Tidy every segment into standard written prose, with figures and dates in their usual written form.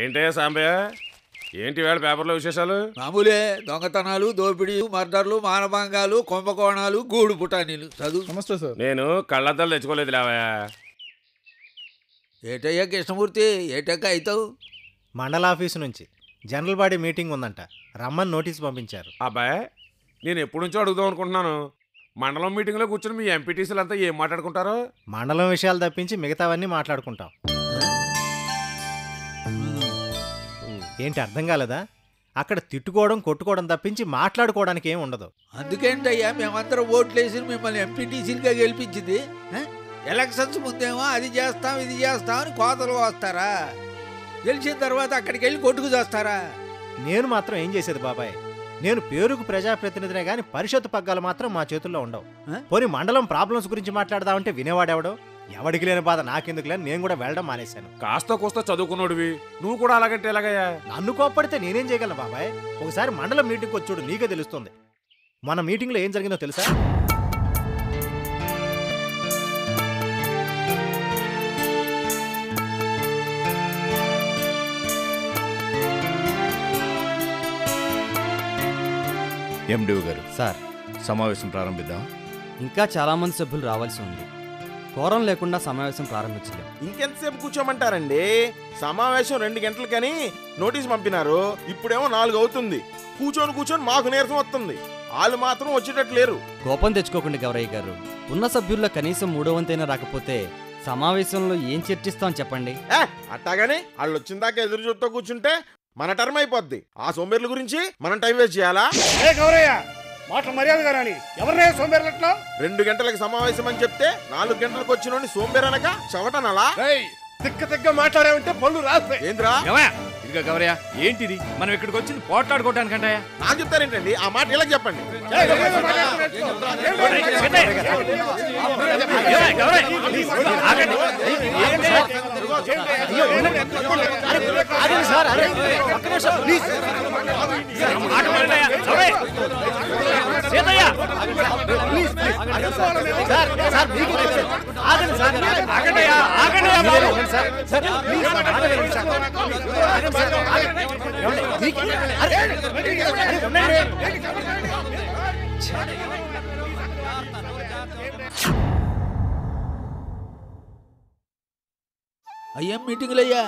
ఏంటయ్యా సాంబయ్య, ఏంటి వేళ పేపర్లో విశేషాలు? మామూలే, దొంగతనాలు, దోపిడీ, మర్డర్లు, మానభంగాలు, కుంభకోణాలు, గూడు పుటానీలు. చదువు. నమస్తే సార్. నేను కళ్ళద్దాలు తెచ్చుకోలేదు లేవయ్యా. ఏటయ్యా కృష్ణమూర్తి, ఏటక్క అవుతావు? మండల ఆఫీసు నుంచి జనరల్ బాడీ మీటింగ్ ఉందంట, రమ్మని నోటీస్ పంపించారు. అబ్బాయి, నేను ఎప్పటి నుంచో అడుగుదాం అనుకుంటున్నాను. మండలం మీటింగ్లో కూర్చొని మీ ఎంపీటీసీలు అంతా ఏం మాట్లాడుకుంటారో? మండలం విషయాలు తప్పించి మిగతావన్నీ మాట్లాడుకుంటాం. ఏంటి అర్థం కాలేదా? అక్కడ తిట్టుకోవడం కొట్టుకోవడం తప్పించి మాట్లాడుకోవడానికి ఏం ఉండదు. అందుకేంటయ్యా మేమందరం ఓట్లేసి మిమ్మల్ని ఎంపీటీసీలుగా గెలిపించింది? ఎలక్షన్స్ ముందేమో అది చేస్తాం ఇది చేస్తామని కోతలు వస్తారా? గెలిచిన తర్వాత అక్కడికి వెళ్ళి కొట్టుకు చేస్తారా? నేను మాత్రం ఏం చేసేది బాబాయ్, నేను పేరుకు ప్రజాప్రతినిధినే గాని పరిషత్తు పగ్గాలు మాత్రం మా చేతుల్లో ఉండవు. పోనీ మండలం ప్రాబ్లమ్స్ గురించి మాట్లాడదామంటే వినేవాడెవడో, ఎవడికి లేని బాధ నాకెందుకులే నేను కూడా వెళ్ళడం మానేశాను. కాస్త కోస్త చదువుకున్నోడివి, నువ్వు కూడా అలాగంటే ఎలాగయ్యా? నన్ను కోప్పడితే నేనేం చేయగలను బాబాయ్? ఒకసారి మండలం మీటింగ్కి వచ్చాడు, నీకే తెలుస్తుంది. మన మీటింగ్లో ఏం జరిగిందో తెలుసా? ఎండిఓ గారు సార్, సమావేశం ప్రారంభిద్దాం. ఇంకా చాలామంది సభ్యులు రావాల్సి ఉంది. కోరం లేకుండా సమావేశం ప్రారంభించలేం. ఇంకెంతసేపు కూర్చోమంటారండి? సమావేశం 2 గంటలకని నోటీస్ పంపినారు, ఇప్పుడేమో 4 అవుతుంది. కూర్చొని మాకు నీరసం వస్తుంది. వాళ్ళు మాత్రం వచ్చేటట్టు లేరు. కోపం తెచ్చుకోకండి గౌరయ్య గారు. ఉన్న సభ్యుల్లో కనీసం 3వ వంతైనా రాకపోతే సమావేశంలో ఏం చర్చిస్తాం చెప్పండి. అట్టాగాని వాళ్ళు వచ్చిన దాకా ఎదురు చూస్తూ కూర్చుంటే మన టర్మ్ అయిపోద్ది. ఆ సోంబేర్ల గురించి మనం టైం వేస్ట్ చేయాలా? మాటలు మర్యాదగా రాని. ఎవరినే సోంబేర్లట్లో? 2 గంటలకు సమావేశం అని చెప్తే 4 గంటలకు వచ్చినోని సోంబేరనక చవటనలా? తిక్క మాట్లాడామంటే పళ్ళు రాస్తాయి. ఏంద్రా ఇదిగా గౌరయ్య, ఏంటిది? మనం ఇక్కడికి వచ్చింది పోట్లాడుకోవటానికంటే. నాకు చెప్తారేంటండి? ఆ మాట ఇలా చెప్పండి. అయ్యేం మీటింగులయ్యా?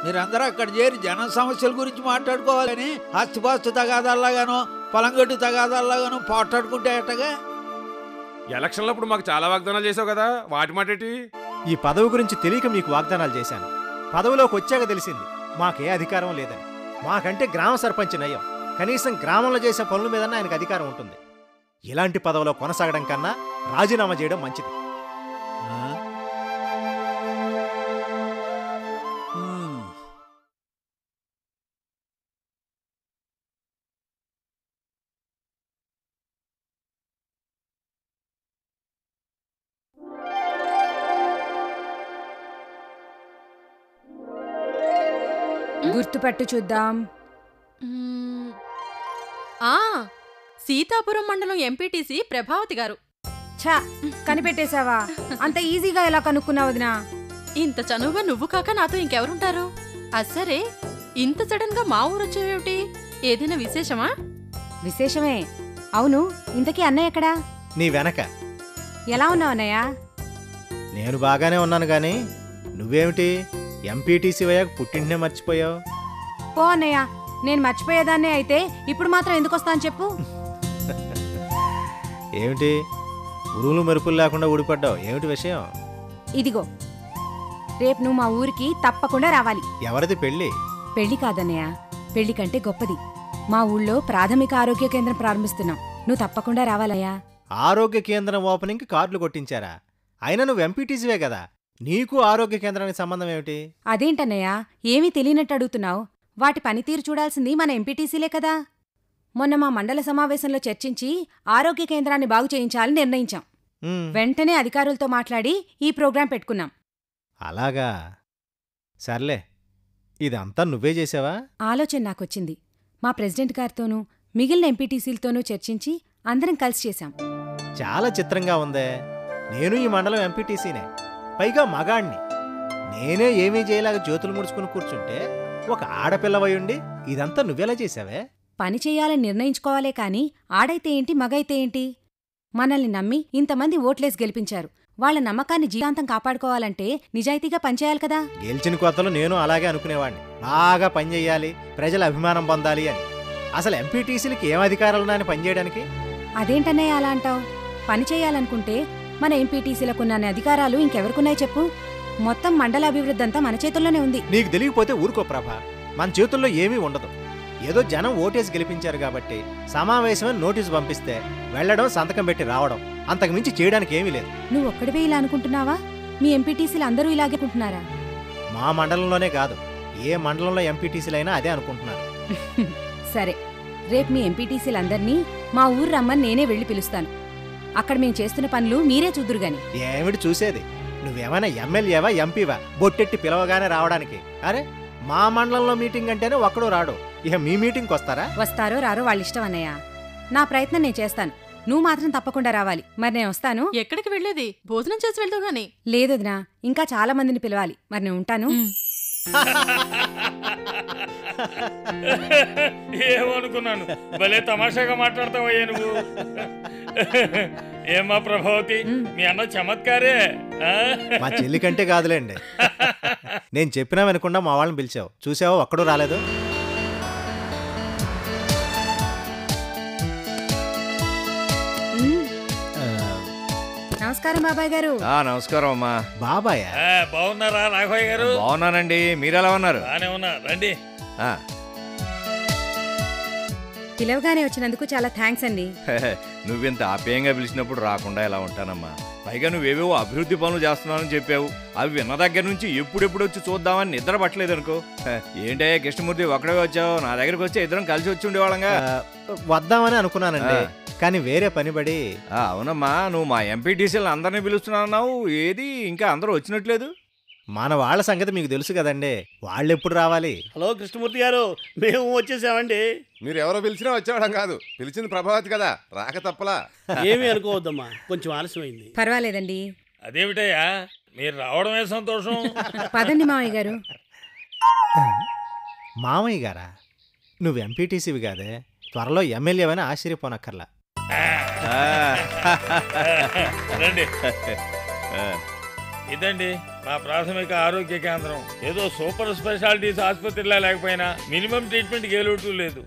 మీరందరూ అక్కడ చేరి జన సమస్యల గురించి మాట్లాడుకోవాలని ఆస్తిపాస్తు తగాదాల్లాగానో పొలంగట్టు తగాదాల్లాగానో పోట్లాడుకుంటే ఎట్టగా? ఎలక్షన్లప్పుడు మాకు చాలా వాగ్దానాలు చేసావు కదా, వాటి మాటేటి? ఈ పదవి గురించి తెలియక మీకు వాగ్దానాలు చేశాను. పదవిలోకి వచ్చాక తెలిసింది మాకే అధికారం లేదని. మాకంటే గ్రామ సర్పంచ్ నయం, కనీసం గ్రామంలో చేసే పనుల మీద ఆయనకు అధికారం ఉంటుంది. ఇలాంటి పదవిలో కొనసాగడం కన్నా రాజీనామా చేయడం మంచిది. గుర్తుపట్టు చూద్దాం. సీతాపురం మండలం ఎంపీటీసీ ప్రభావతి గారు. ఛా, కనిపెట్టేశావా? అంత ఈజీగా ఎలా కనుక్కున్నావు వదినా? ఇంత చనువుగా నువ్వు కాక నాతో ఇంకెవరుంటారు? అసరే, ఇంత సడన్ గా మా ఊరు వచ్చేవేమిటి? ఏదైనా విశేషమా? విశేషమే. అవును, ఇంతకీ అన్నయ్య ఎక్కడా? నీ వెనక. ఎలా ఉన్నావు అన్నయ్య? నేను బాగానే ఉన్నాను గాని నువ్వేమిటి ఎంపీటీసీ అయ్యాక పుట్టింటినే మర్చిపోయావు? పో అన్నయ్య, నేను మర్చిపోయేదాన్నే అయితే ఇప్పుడు మాత్రం ఎందుకు వస్తాను చెప్పు. ఏమిటి ఉరువులు మెరుపులు లేకుండా ఊడిపడ్డావు? ఏమిటి విషయం? ఇదిగో, రేపు నువ్వు మా ఊరికి తప్పకుండా రావాలి. ఎవరిది పెళ్ళి? పెళ్లి కాదన్నయ్య, పెళ్లి కంటే గొప్పది. మా ఊళ్ళో ప్రాథమిక ఆరోగ్య కేంద్రం ప్రారంభిస్తున్నాం. నువ్వు తప్పకుండా రావాలయ్యా. ఆరోగ్య కేంద్రం ఓపెనింగ్కి కార్డులు కొట్టించారా? అయినా నువ్వు ఎంపీటీసీవే కదా, నీకు ఆరోగ్య కేంద్రానికి సంబంధం ఏమిటి? అదేంటన్నయ్య, ఏమీ తెలియనట్టు అడుగుతున్నావు? వాటి పనితీరు చూడాల్సింది మన ఎంపీటీసీలే కదా. మొన్న మా మండల సమావేశంలో చర్చించి ఆరోగ్య కేంద్రాన్ని బాగు చేయించాలని నిర్ణయించాం. వెంటనే అధికారులతో మాట్లాడి ఈ ప్రోగ్రాం పెట్టుకున్నాం. అలాగా, సర్లే. ఇదంతా నువ్వే చేసావా? ఆలోచన నాకొచ్చింది. మా ప్రెసిడెంట్ గారితోనూ మిగిలిన ఎంపీటీసీలతోనూ చర్చించి అందరం కలిసి చేశాం. చాలా చిత్రంగా ఉందే. నేను ఈ మండలం ఎంపీటీసీనే, పైగా మగాణ్ణి. నేనే ఏమీ చేయలేక చేతులు ముడుచుకుని కూర్చుంటే ఒక ఆడపిల్లవై ఉండి ఇదంతా నువ్వెలా చేశావే? పని చెయ్యాలని నిర్ణయించుకోవాలే కాని ఆడైతే ఏంటి మగైతే ఏంటి? మనల్ని నమ్మి ఇంతమంది ఓట్లేసి గెలిపించారు. వాళ్ళ నమ్మకాన్ని జీవితాంతం కాపాడుకోవాలంటే నిజాయితీగా పనిచేయాలి కదా. గెలిచిన కొత్తలో నేను అలాగే అనుకునేవాడిని. బాగా పనిచెయ్యాలి, ప్రజల అభిమానం పొందాలి అని. అసలు ఎంపీటీసీలకి ఏం అధికారాలున్నాయని పనిచేయడానికి? అదేంటన్నయ్య అలా అంటావు? పని చేయాలనుకుంటే మన ఎంపీటీసీలకున్న అధికారాలు ఇంకెవరికున్నాయి చెప్పు? మొత్తం మండల అభివృద్ధి అంతా మన చేతుల్లోనే ఉంది. నీకు తెలియకపోతే ఊరుకో ప్రభా, మన చేతుల్లో ఏమీ ఉండదు. ఏదో జనం ఓటేసి గెలిపించారు కాబట్టి సమావేశమని నోటీసు పంపిస్తే వెళ్లడం, సంతకం పెట్టి రావడం, అంతకుమించి చేయడానికి ఏమీ లేదు. నువ్వు ఒక్కడివే ఇలా అనుకుంటున్నావా? మీ ఎంపీటీసీలు అందరూ ఇలాగే అనుకుంటున్నారా? మా మండలంలోనే కాదు, ఏ మండలంలో ఎంపీటీసీలైనా అదే అనుకుంటున్నారు. సరే, రేపు మీ ఎంపీటీసీలందర్నీ మా ఊరు రమ్మని నేనే వెళ్ళి పిలుస్తాను. అక్కడ మేం చేస్తున్న పనులు మీరే చూద్దురుగాని. ఏమిటి చూసేది? నువ్వేమైనా ఎమ్మెల్యేవా, ఎంపీవా బొట్టెట్టి పిలవగానే రావడానికి? అరే, మా మండలంలో మీటింగ్ అంటేనే ఒక్కడో రాడు, ఇక మీ మీటింగ్కి వస్తారా? వస్తారో రారో వాళ్ళిష్టం అన్నయ్య. నా ప్రయత్నం నేను చేస్తాను, నువ్వు మాత్రం తప్పకుండా రావాలి. మరి నేను వస్తాను. ఎక్కడికి వెళ్ళేది? భోజనం చేసి వెళ్తావు గాని. లేదు వదినా, ఇంకా చాలా మందిని పిలవాలి. మరి నేను ఉంటాను. ఏమనుకున్నాను, భలే తమాషాగా మాట్లాడతావయ్యా నువ్వు. ఏమా ప్రభావతి, మీ అన్న చమత్కారే. మా చెల్లి కంటే కాదులేండి. నేను చెప్పినా వినకుండా మా వాళ్ళని పిలిచావు, చూసావో ఒక్కడూ రాలేదు. నమస్కారం బాబాయ్ గారు. నమస్కారం అమ్మా. బాబాయ్ బాగున్నారా రాఘవయ్య గారు? బాగున్నానండి, మీరెలా ఉన్నారు? బానే ఉన్నా, రండి. పిలవగానే వచ్చినందుకు చాలా థ్యాంక్స్ అండి. నువ్వింత ఆప్యాయంగా పిలిచినప్పుడు రాకుండా ఎలా ఉంటానమ్మా? పైగా నువ్వేవేవో అభివృద్ధి పనులు చేస్తున్నావని చెప్పావు. అవి విన్న దగ్గర నుంచి ఎప్పుడెప్పుడు వచ్చి చూద్దామని నిద్ర పట్టలేదు అనుకో. ఏంటయ్యా కృష్ణమూర్తి, ఒక్కడే వచ్చావు? నా దగ్గరికి వచ్చి ఇద్దరం కలిసి వచ్చి ఉండేవాళ్ళంగా. వద్దామని అనుకున్నానండి, కానీ వేరే పని పడి. అవునమ్మా, నువ్వు మా ఎంపీటీసీలను అందరినీ పిలుస్తున్నావు, ఏది ఇంకా అందరూ వచ్చినట్లేదు? మన వాళ్ళ సంగతి మీకు తెలుసు కదండి, వాళ్ళు ఎప్పుడు రావాలి? హలో కృష్ణమూర్తి గారు, మేము వచ్చేసామండి. మీరు ఎవరో పిలిచినా వచ్చేవాళ్ళం కాదు, పిలిచింది ప్రభావతి కదా, రాక తప్పలా. ఏమీ అనుకోవద్దమ్మా, కొంచెం ఆలస్యమైంది. పర్వాలేదండి. అదేమిటయ్యా, మీరు రావడమే సంతోషం. పదండి మామయ్య గారు. మామయ్య గారా? నువ్వు ఎంపీటీసీవి కాదే, త్వరలో ఎమ్మెల్యేవని ఆశ్చర్యపోనక్కర్లా. రండి. ఇదండి మా ప్రాథమిక ఆరోగ్య కేంద్రం. ఏదో సూపర్ స్పెషాలిటీస్ ఆసుపత్రిలా లేకపోయినా మినిమం ట్రీట్మెంట్కి ఏ లోటు లేదు.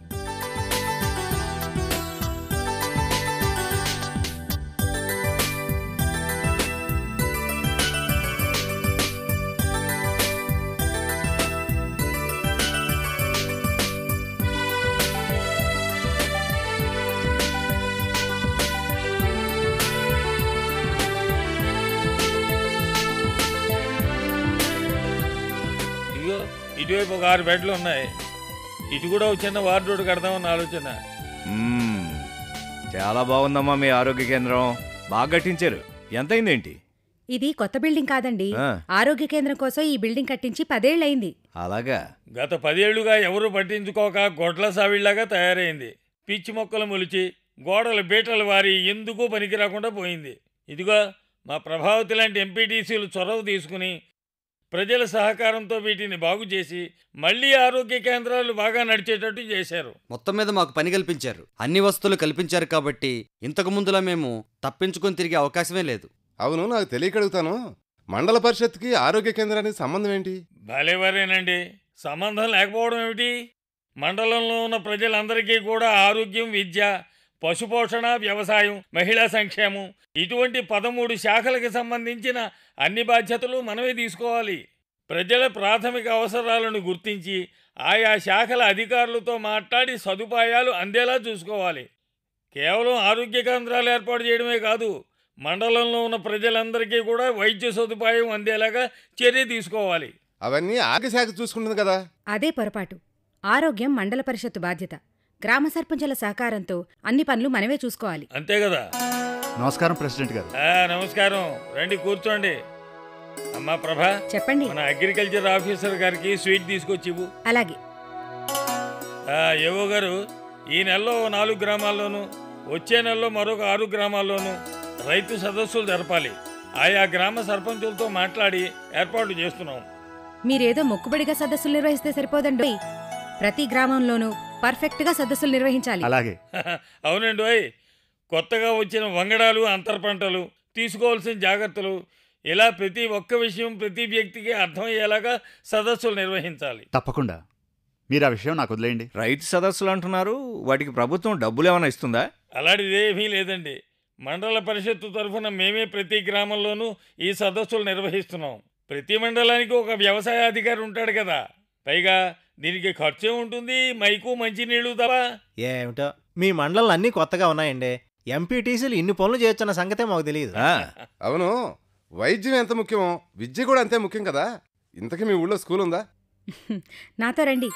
ఇటువైపు ఒక 6 బెడ్లు ఉన్నాయి. ఇటు కూడా ఒక చిన్న వార్డు కడదామన్న ఆలోచన. చాలా బాగుందమ్మా మీ ఆరోగ్య కేంద్రం, బాగా కట్టించారు. ఎంతైందేంటి? ఇది కొత్త బిల్డింగ్ కాదండి, ఆరోగ్య కేంద్రం కోసం ఈ బిల్డింగ్ కట్టించి 10 ఏళ్లయింది. అలాగా? గత 10 ఏళ్లుగా ఎవరు పట్టించుకోక గొడ్ల సావిళ్లాగా తయారైంది. పిచ్చి మొక్కలు మొలిచి గోడలు బీటలు వారి ఎందుకు పనికి రాకుండా పోయింది. ఇదిగో మా ప్రభావతి లాంటి ఎంపీటీసీలు చొరవ తీసుకుని ప్రజల సహకారంతో వీటిని బాగు చేసి మళ్లీ ఆరోగ్య కేంద్రాలు బాగా నడిచేటట్టు చేశారు. మొత్తం మీద మాకు పని కల్పించారు, అన్ని వస్తువులు కల్పించారు కాబట్టి ఇంతకు ముందులా మేము తప్పించుకొని తిరిగే అవకాశమే లేదు. అవును, నాకు తెలియకడుగుతాను, మండల పరిషత్కి ఆరోగ్య కేంద్రానికి సంబంధం ఏంటి? భలేవారేనండి, సంబంధం లేకపోవడం ఏమిటి? మండలంలో ఉన్న ప్రజలందరికీ కూడా ఆరోగ్యం, విద్య, పశుపోషణ, వ్యవసాయం, మహిళా సంక్షేమం ఇటువంటి 13 శాఖలకు సంబంధించిన అన్ని బాధ్యతలు మనమే తీసుకోవాలి. ప్రజల ప్రాథమిక అవసరాలను గుర్తించి ఆయా శాఖల అధికారులతో మాట్లాడి సదుపాయాలు అందేలా చూసుకోవాలి. కేవలం ఆరోగ్య కేంద్రాలు ఏర్పాటు చేయడమే కాదు, మండలంలో ఉన్న ప్రజలందరికీ కూడా వైద్య సదుపాయం అందేలాగా చర్య తీసుకోవాలి. అవన్నీ ఆరోగ్య శాఖ చూసుకుంటుంది కదా. అదే పొరపాటు. ఆరోగ్యం మండల పరిషత్తు బాధ్యత. గ్రామ సర్పంచుల సహకారంతో అన్ని పనులు మనమే చూసుకోవాలి. అంతే కదా? నమస్కారం ప్రెసిడెంట్ గారు. నమస్కారం, రండి కూర్చోండి. అమ్మా ప్రభా, చెప్పండి. మన అగ్రికల్చర్ ఆఫీసర్ గారికి స్వీట్ తీసుకొచ్చివు. అలాగే. ఏవో గారు, ఈ నెలలో 4 గ్రామాల్లోనూ వచ్చే నెలలో మరొక 6 గ్రామాల్లోనూ రైతు సదస్సులు జరపాలి. ఆయా గ్రామ సర్పంచులతో మాట్లాడి ఏర్పాటు చేస్తున్నాం. మీరేదో మొక్కుబడిగా సదస్సులు నిర్వహిస్తే సరిపోదండి. ప్రతి గ్రామంలోనూ పర్ఫెక్ట్గా సదస్సులు నిర్వహించాలి. అలాగే. అవునండి ఓయ్, కొత్తగా వచ్చిన వంగడాలు, అంతర పంటలు, తీసుకోవాల్సిన జాగ్రత్తలు, ఇలా ప్రతి ఒక్క విషయం ప్రతి వ్యక్తికి అర్థమయ్యేలాగా సదస్సులు నిర్వహించాలి. తప్పకుండా. మీరు ఆ విషయం నాకు వదిలేయండి. రైతు సదస్సులు అంటున్నారు, వాటికి ప్రభుత్వం డబ్బులు ఏమైనా ఇస్తుందా? అలాంటిదేమీ లేదండి. మండల పరిషత్తు తరఫున మేమే ప్రతి గ్రామంలోనూ ఈ సదస్సులు నిర్వహిస్తున్నాం. ప్రతి మండలానికి ఒక వ్యవసాయ అధికారి ఉంటాడు కదా. పైగా దీనికి ఖర్చే ఉంటుంది, మైకు మంచినీళ్ళు తప్ప. ఏమిటో మీ మండలం అన్నీ కొత్తగా ఉన్నాయండి. ఎంపీటీసీలు ఇన్ని పనులు చేయొచ్చన్న సంగతే మాకు తెలియదు. అవును, వైద్యం ఎంత ముఖ్యమో విద్య కూడా అంతే ముఖ్యం కదా. ఇంతకీ మీ ఊళ్ళో స్కూల్ ఉందా? నాతో రండి.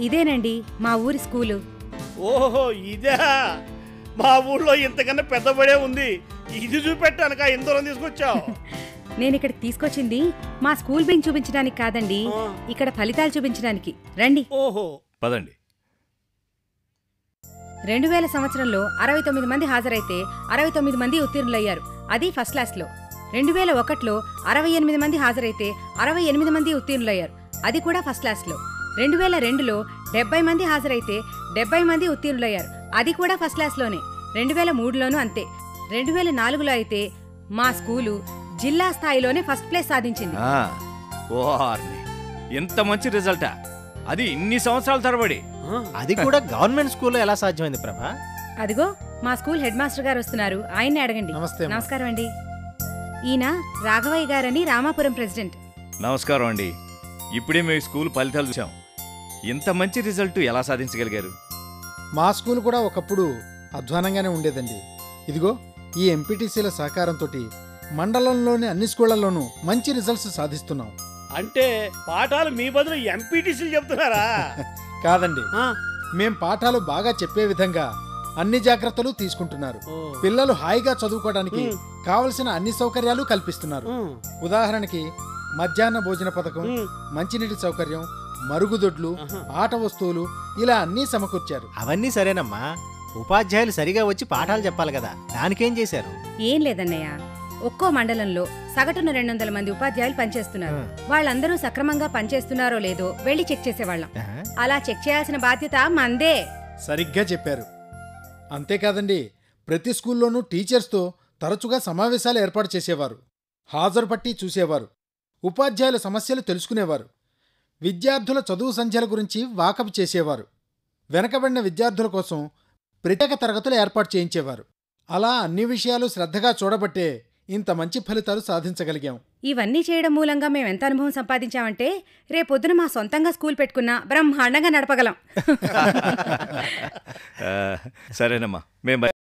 ఇదేనండి మా ఊరి స్కూలు. ఓహో ఇదే, మా ఊళ్ళో ఇంతకన్నా పెద్దబడే ఉంది. ఇది చూపెట్టానుక ఎంత దూరం తీసుకొచ్చావు? నేను ఇక్కడికి తీసుకొచ్చింది మా స్కూల్ బెంచ్ చూపించడానికి కాదండి, ఇక్కడ ఫలితాలు చూపించడానికి. రండి. ఓహో పదండి. 2000 సంవత్సరంలో 69 మంది హాజరైతే 69 మంది ఉత్తీర్ణులయ్యారు, అది ఫస్ట్ క్లాస్లో. 2001లో 68 మంది హాజరైతే 68 మంది ఉత్తీర్ణులయ్యారు, అది కూడా ఫస్ట్ క్లాస్లో. 2002లో 70 మంది హాజరైతే 70 మంది ఉత్తీర్ణులయ్యారు, అది కూడా ఫస్ట్ క్లాస్లోనే. 2003లోనూ అంతే. 2004లో అయితే మా స్కూలు జిల్లా స్థాయిలోనే ఫస్ట్ ప్లేస్ సాధించింది. ఎంత మంచి రిజల్టా, అది ఇన్ని సంవత్సరాల తరబడి. అది కూడా గవర్నమెంట్ స్కూల్లో ఎలా సాధ్యమైంది ప్రభా? అదిగో మా స్కూల్ హెడ్ మాస్టర్ గారు వస్తున్నారు, ఆయన్ని అడగండి. నమస్కారం అండి. ఈయన రాఘవయ్య గారని రామాపురం ప్రెసిడెంట్. నమస్కారం అండి. ఇప్పుడే మీ స్కూల్ ఫలితాలు చూసాం. ఇంత మంచి రిజల్ట్ ఎలా సాధించగలిగారు? మా స్కూల్ కూడా ఒకప్పుడు అధ్వానంగానే ఉండేదండి. ఇదిగో ఈ ఎంపీటీసీల సహకారంతో మండలంలోని అన్ని స్కూళ్లలోనూ మంచి రిజల్ట్స్ సాధిస్తున్నాం. అంటే పాఠాలు మీ బదులు ఎంపీటీసీలు చెప్తున్నారా? కాదండి, మేం పాఠాలు బాగా చెప్పే విధంగా అన్ని జాగ్రత్తలు తీసుకుంటున్నారు. పిల్లలు హాయిగా చదువుకోవడానికి కావలసిన అన్ని సౌకర్యాలు కల్పిస్తున్నారు. ఉదాహరణకి మధ్యాహ్న భోజన పథకం, మంచినీటి సౌకర్యం, మరుగుదొడ్లు, ఆట వస్తువులు, ఇలా అన్నీ సమకూర్చారు. అవన్నీ సరేనమ్మా, ఉపాధ్యాయులు సరిగా వచ్చి పాఠాలు చెప్పాలి కదా, దానికేం చేశారు? ఏం లేదన్నయ్య, ఒక్కో మండలంలో సగటున 200 మంది ఉపాధ్యాయులు పనిచేస్తున్నారు. వాళ్ళందరూ సక్రమంగా పనిచేస్తున్నారో లేదో వెళ్లి చెక్ చేసేవాళ్ళం. అలా చెక్ చేయాల్సిన బాధ్యత మందే. సరిగ్గా చెప్పారు. అంతేకాదండి, ప్రతి స్కూల్లోనూ టీచర్స్తో తరచుగా సమావేశాలు ఏర్పాటు చేసేవారు. హాజరు పట్టి చూసేవారు. ఉపాధ్యాయుల సమస్యలు తెలుసుకునేవారు. విద్యార్థుల చదువు సంధ్యల గురించి వాకపు చేసేవారు. వెనకబడిన విద్యార్థుల కోసం ప్రత్యేక తరగతులు ఏర్పాటు చేయించేవారు. అలా అన్ని విషయాలు శ్రద్ధగా చూడబట్టే ఇంత మంచి ఫలితాలు సాధించగలిగాం. ఇవన్నీ చేయడం మూలంగా మేము ఎంత అనుభవం సంపాదించామంటే రేపొద్దున మా సొంతంగా స్కూల్ పెట్టుకున్నా బ్రహ్మాండంగా నడపగలం. సరేనమ్మా, మేము